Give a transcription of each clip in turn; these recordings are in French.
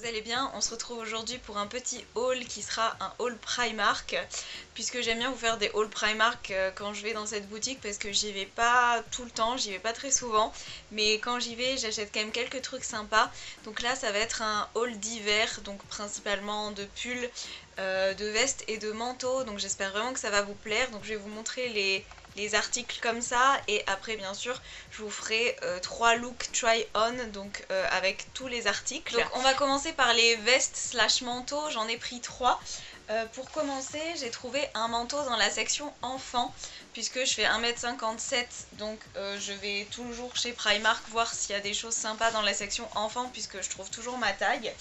allez bien. On se retrouve aujourd'hui pour un petit haul qui sera un haul Primark, puisque j'aime bien vous faire des hauls Primark quand je vais dans cette boutique, parce que j'y vais pas tout le temps, j'y vais pas très souvent, mais quand j'y vais j'achète quand même quelques trucs sympas. Donc là ça va être un haul d'hiver, donc principalement de pulls, de vestes et de manteaux, donc j'espère vraiment que ça va vous plaire. Donc je vais vous montrer les articles comme ça, et après bien sûr je vous ferai 3 looks try on, donc avec tous les articles. Donc on va commencer par les vestes slash manteaux, j'en ai pris 3. Pour commencer, j'ai trouvé un manteau dans la section enfant, puisque je fais 1m57, donc je vais toujours chez Primark voir s'il y a des choses sympas dans la section enfant, puisque je trouve toujours ma taille.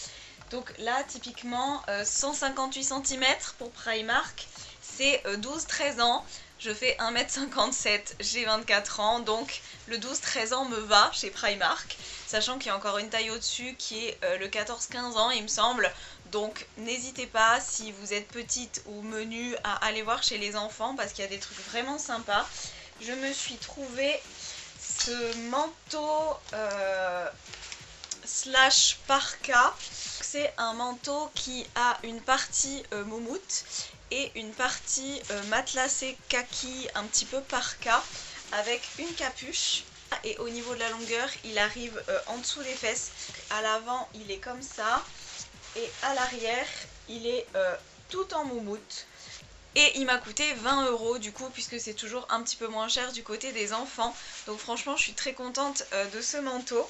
Donc là typiquement 158 cm pour Primark, c'est 12-13 ans. Je fais 1m57, j'ai 24 ans, donc le 12-13 ans me va chez Primark, sachant qu'il y a encore une taille au-dessus qui est le 14-15 ans il me semble. Donc n'hésitez pas, si vous êtes petite ou menue, à aller voir chez les enfants, parce qu'il y a des trucs vraiment sympas. Je me suis trouvé ce manteau slash parka. C'est un manteau qui a une partie moumoute et une partie matelassée kaki, un petit peu parka, avec une capuche. Et au niveau de la longueur, il arrive en dessous des fesses. À l'avant, il est comme ça, et à l'arrière, il est tout en moumoute. Et il m'a coûté 20 € du coup, puisque c'est toujours un petit peu moins cher du côté des enfants. Donc franchement, je suis très contente de ce manteau.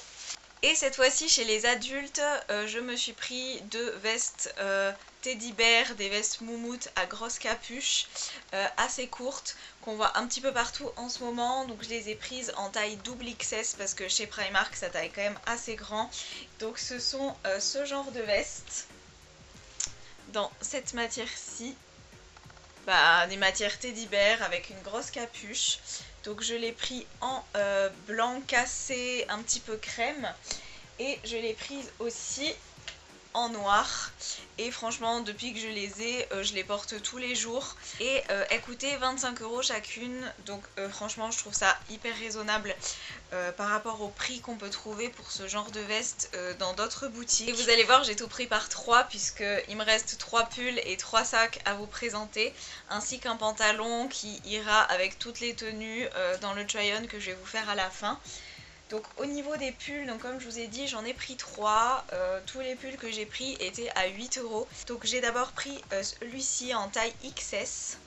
Et cette fois-ci, chez les adultes, je me suis pris 2 vestes teddy bear, des vestes moumoute à grosse capuche, assez courtes, qu'on voit un petit peu partout en ce moment. Donc je les ai prises en taille double XS, parce que chez Primark, ça taille quand même assez grand. Donc ce sont ce genre de vestes, dans cette matière-ci. Des matières teddy bear avec une grosse capuche. Donc je l'ai pris en blanc cassé, un petit peu crème, et je l'ai prise aussi en noir. Et franchement, depuis que je les ai, je les porte tous les jours, et elles coûtaient 25 € chacune. Donc franchement, je trouve ça hyper raisonnable par rapport au prix qu'on peut trouver pour ce genre de veste dans d'autres boutiques. Et vous allez voir, j'ai tout pris par 3, puisqu'il me reste 3 pulls et 3 sacs à vous présenter, ainsi qu'un pantalon qui ira avec toutes les tenues dans le try-on que je vais vous faire à la fin. Donc au niveau des pulls, donc comme je vous ai dit, j'en ai pris 3. Tous les pulls que j'ai pris étaient à 8 €. Donc j'ai d'abord pris celui-ci en taille XS.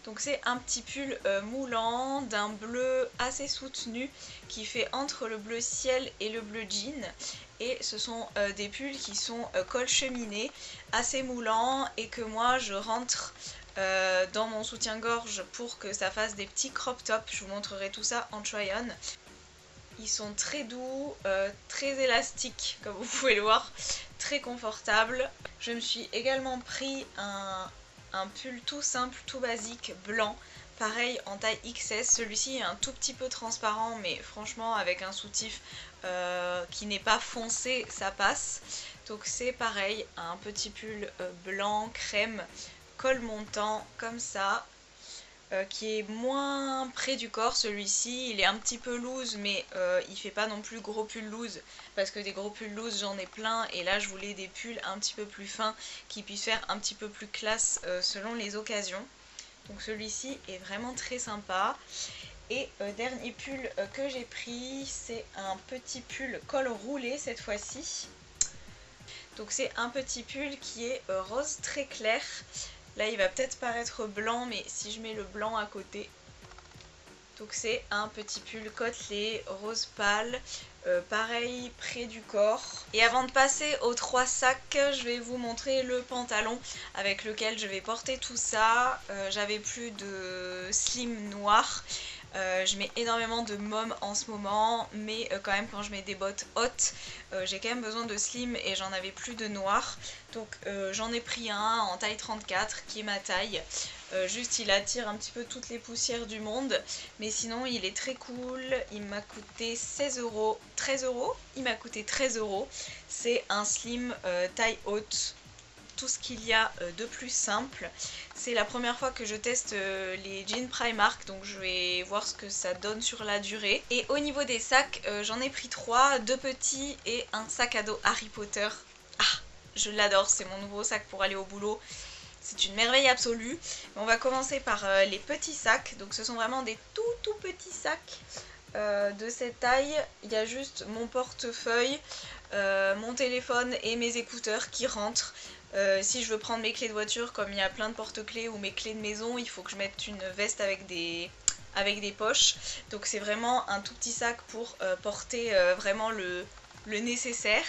Donc c'est un petit pull moulant, d'un bleu assez soutenu, qui fait entre le bleu ciel et le bleu jean. Et ce sont des pulls qui sont col cheminé, assez moulants, et que moi je rentre dans mon soutien-gorge pour que ça fasse des petits crop tops. Je vous montrerai tout ça en try-on. Ils sont très doux, très élastiques, comme vous pouvez le voir, très confortables. Je me suis également pris un pull tout simple, tout basique, blanc, pareil en taille XS. Celui-ci est un tout petit peu transparent, mais franchement avec un soutif qui n'est pas foncé, ça passe. Donc c'est pareil, un petit pull blanc, crème, col montant, comme ça. Qui est moins près du corps. Celui-ci il est un petit peu loose, mais il fait pas non plus gros pull loose, parce que des gros pulls loose j'en ai plein, et là je voulais des pulls un petit peu plus fins qui puissent faire un petit peu plus classe selon les occasions. Donc celui-ci est vraiment très sympa. Et dernier pull que j'ai pris, c'est un petit pull col roulé cette fois-ci. Donc c'est un petit pull qui est rose très clair. Là il va peut-être paraître blanc, mais si je mets le blanc à côté. Donc c'est un petit pull côtelé, rose pâle, pareil près du corps. Et avant de passer aux 3 sacs, je vais vous montrer le pantalon avec lequel je vais porter tout ça. J'avais plus de slim noir. Je mets énormément de mom en ce moment, mais quand même quand je mets des bottes hautes, j'ai quand même besoin de slim, et j'en avais plus de noir. Donc j'en ai pris un en taille 34 qui est ma taille. Juste il attire un petit peu toutes les poussières du monde, mais sinon il est très cool. Il m'a coûté 16 €, 13 €, il m'a coûté 13 €. C'est un slim taille haute, tout ce qu'il y a de plus simple. C'est la première fois que je teste les jeans Primark, donc je vais voir ce que ça donne sur la durée. Et au niveau des sacs, j'en ai pris 3, 2 petits et un sac à dos Harry Potter je l'adore, c'est mon nouveau sac pour aller au boulot. C'est une merveille absolue. On va commencer par les petits sacs. Donc ce sont vraiment des tout petits sacs de cette taille. Il y a juste mon portefeuille, mon téléphone et mes écouteurs qui rentrent. Si je veux prendre mes clés de voiture, comme il y a plein de porte-clés ou mes clés de maison, il faut que je mette une veste avec des poches. Donc c'est vraiment un tout petit sac pour porter vraiment le nécessaire.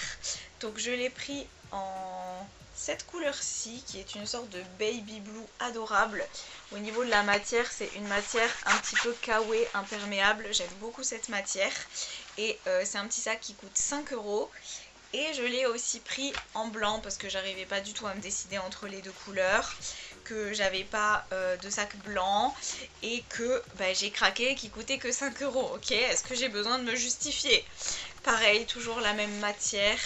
Donc je l'ai pris en cette couleur-ci qui est une sorte de baby blue adorable. Au niveau de la matière, c'est une matière un petit peu kawaii imperméable. J'aime beaucoup cette matière. Et c'est un petit sac qui coûte 5 €. Et je l'ai aussi pris en blanc parce que j'arrivais pas du tout à me décider entre les deux couleurs, que j'avais pas de sac blanc et que j'ai craqué qui coûtait que 5 €. Ok, est-ce que j'ai besoin de me justifier? Pareil, toujours la même matière,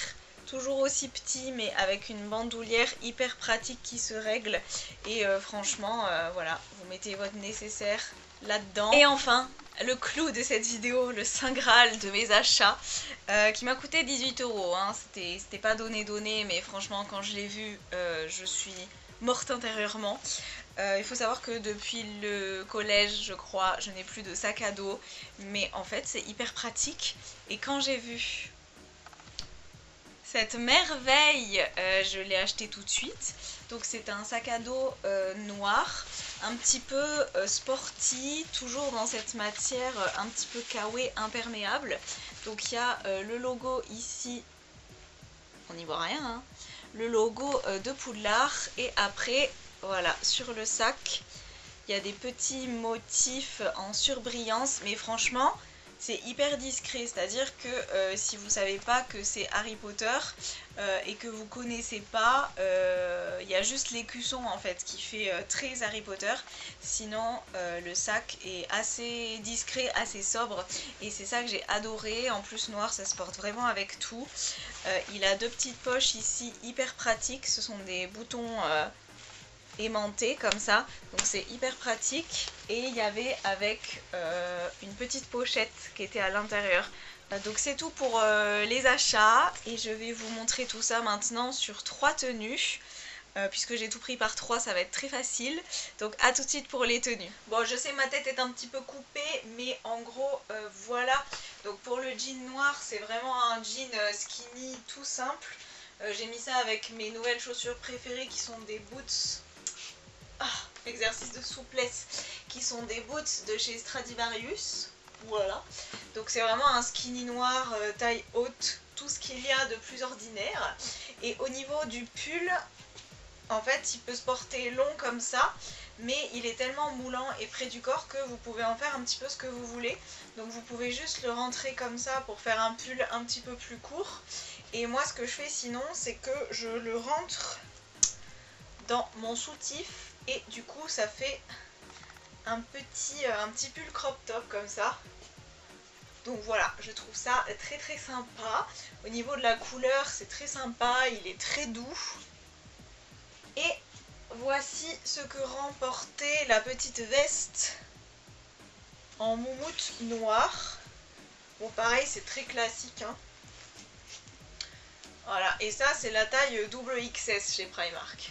toujours aussi petit mais avec une bandoulière hyper pratique qui se règle. Et franchement, voilà, vous mettez votre nécessaire là-dedans. Et enfin, le clou de cette vidéo, le saint graal de mes achats, qui m'a coûté 18 €. Hein. C'était pas donné, mais franchement, quand je l'ai vu, je suis morte intérieurement. Il faut savoir que depuis le collège, je crois, je n'ai plus de sac à dos, mais en fait, c'est hyper pratique. Et quand j'ai vu cette merveille, je l'ai acheté tout de suite. Donc c'est un sac à dos noir, un petit peu sporty, toujours dans cette matière un petit peu kawaii imperméable. Donc il y a le logo ici, on n'y voit rien, hein, le logo de Poudlard. Et après, voilà, sur le sac, il y a des petits motifs en surbrillance, mais franchement, c'est hyper discret, c'est-à-dire que si vous savez pas que c'est Harry Potter et que vous connaissez pas, il y a juste l'écusson en fait qui fait très Harry Potter. Sinon le sac est assez discret, assez sobre, et c'est ça que j'ai adoré. En plus noir, ça se porte vraiment avec tout. Il a deux petites poches ici hyper pratiques, ce sont des boutons aimanté comme ça, donc c'est hyper pratique. Et il y avait avec une petite pochette qui était à l'intérieur. Donc c'est tout pour les achats, et je vais vous montrer tout ça maintenant sur 3 tenues. Puisque j'ai tout pris par 3, ça va être très facile. Donc à tout de suite pour les tenues. Bon, je sais, ma tête est un petit peu coupée, mais en gros voilà. Donc pour le jean noir, c'est vraiment un jean skinny tout simple. J'ai mis ça avec mes nouvelles chaussures préférées qui sont des boots. Exercice de souplesse, qui sont des boots de chez Stradivarius. Voilà, donc c'est vraiment un skinny noir taille haute, tout ce qu'il y a de plus ordinaire. Et au niveau du pull, en fait il peut se porter long comme ça, mais il est tellement moulant et près du corps que vous pouvez en faire un petit peu ce que vous voulez. Donc vous pouvez juste le rentrer comme ça pour faire un pull un petit peu plus court. Et moi ce que je fais sinon, c'est que je le rentre dans mon soutif, et du coup ça fait un petit pull crop top comme ça. Donc voilà, je trouve ça très sympa. Au niveau de la couleur, c'est très sympa, il est très doux. Et voici ce que remportait la petite veste en moumoute noir. Bon, pareil, c'est très classique, hein. Voilà, et ça c'est la taille double XS chez Primark.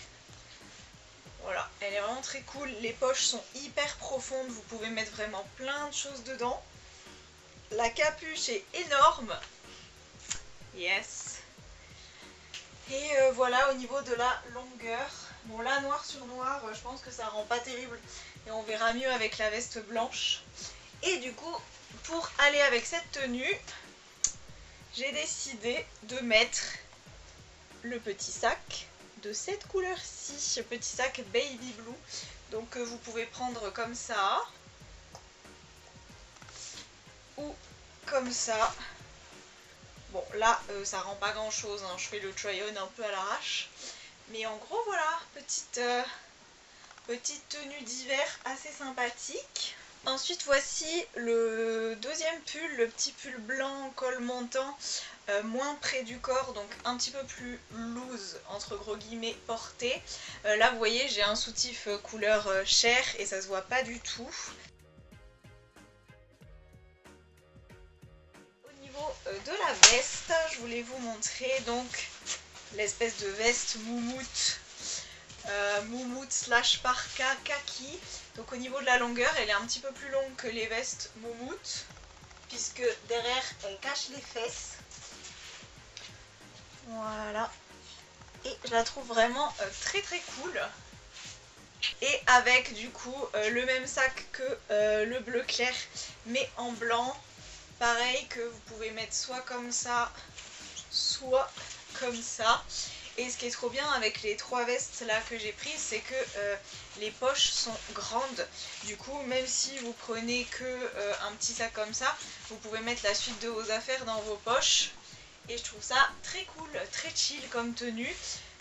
Voilà, elle est vraiment très cool. Les poches sont hyper profondes, vous pouvez mettre vraiment plein de choses dedans. La capuche est énorme. Yes. Et voilà, au niveau de la longueur. Bon, là, noir sur noir, je pense que ça rend pas terrible. Et on verra mieux avec la veste blanche. Et du coup, pour aller avec cette tenue, j'ai décidé de mettre le petit sac de cette couleur-ci, ce petit sac baby blue. Donc vous pouvez prendre comme ça ou comme ça. Bon là ça rend pas grand chose, hein. Je fais le try-on un peu à l'arrache, mais en gros voilà, petite tenue d'hiver assez sympathique. Ensuite voici le deuxième pull, le petit pull blanc col montant, moins près du corps, donc un petit peu plus loose entre gros guillemets porté. Là vous voyez, j'ai un soutif couleur chair et ça se voit pas du tout. Au niveau de la veste, je voulais vous montrer donc l'espèce de veste moumoute. Moumoute slash parka kaki. Donc au niveau de la longueur, elle est un petit peu plus longue que les vestes moumoute, puisque derrière elle cache les fesses. Voilà. Et je la trouve vraiment très très cool. Et avec du coup le même sac que le bleu clair, mais en blanc. Pareil, que vous pouvez mettre soit comme ça, soit comme ça. Et ce qui est trop bien avec les 3 vestes là que j'ai prises, c'est que les poches sont grandes. Du coup, même si vous prenez que un petit sac comme ça, vous pouvez mettre la suite de vos affaires dans vos poches. Et je trouve ça très cool, très chill comme tenue.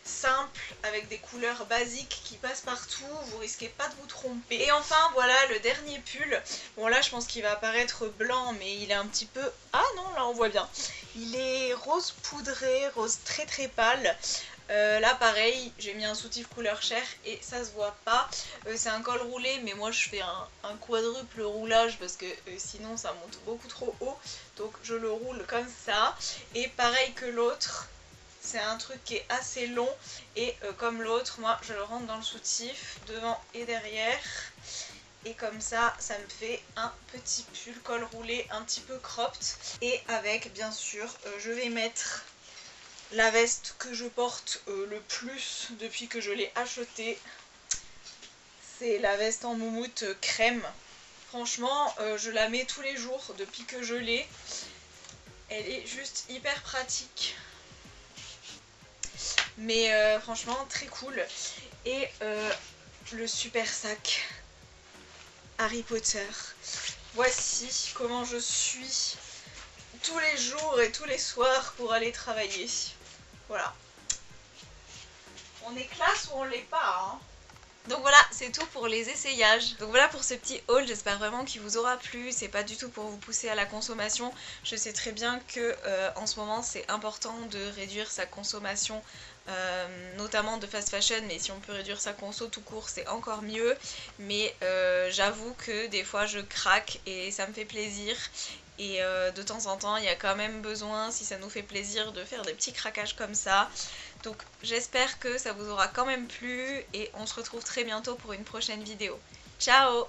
Simple, avec des couleurs basiques qui passent partout, vous risquez pas de vous tromper. Et enfin voilà le dernier pull. Bon là je pense qu'il va apparaître blanc, mais il est un petit peu... Ah non, là on voit bien. Il est rose poudré, rose très très pâle. Là pareil, j'ai mis un soutif couleur chair et ça se voit pas. C'est un col roulé, mais moi je fais un quadruple roulage parce que sinon ça monte beaucoup trop haut. Donc je le roule comme ça. Et pareil que l'autre, c'est un truc qui est assez long. Et comme l'autre, moi je le rentre dans le soutif, devant et derrière. Et comme ça, ça me fait un petit pull col roulé un petit peu cropped. Et avec, bien sûr, je vais mettre la veste que je porte le plus depuis que je l'ai achetée. C'est la veste en moumoute crème. Franchement, je la mets tous les jours depuis que je l'ai. Elle est juste hyper pratique. Mais franchement, très cool. Et le super sac Harry Potter. Voici comment je suis tous les jours et tous les soirs pour aller travailler. Voilà. On est classe ou on l'est pas, hein. Donc voilà, c'est tout pour les essayages. Donc voilà pour ce petit haul, j'espère vraiment qu'il vous aura plu. C'est pas du tout pour vous pousser à la consommation. Je sais très bien que en ce moment c'est important de réduire sa consommation, notamment de fast fashion, mais si on peut réduire sa conso tout court c'est encore mieux. Mais j'avoue que des fois je craque et ça me fait plaisir. Et de temps en temps il y a quand même besoin, si ça nous fait plaisir, de faire des petits craquages comme ça. Donc j'espère que ça vous aura quand même plu et on se retrouve très bientôt pour une prochaine vidéo. Ciao!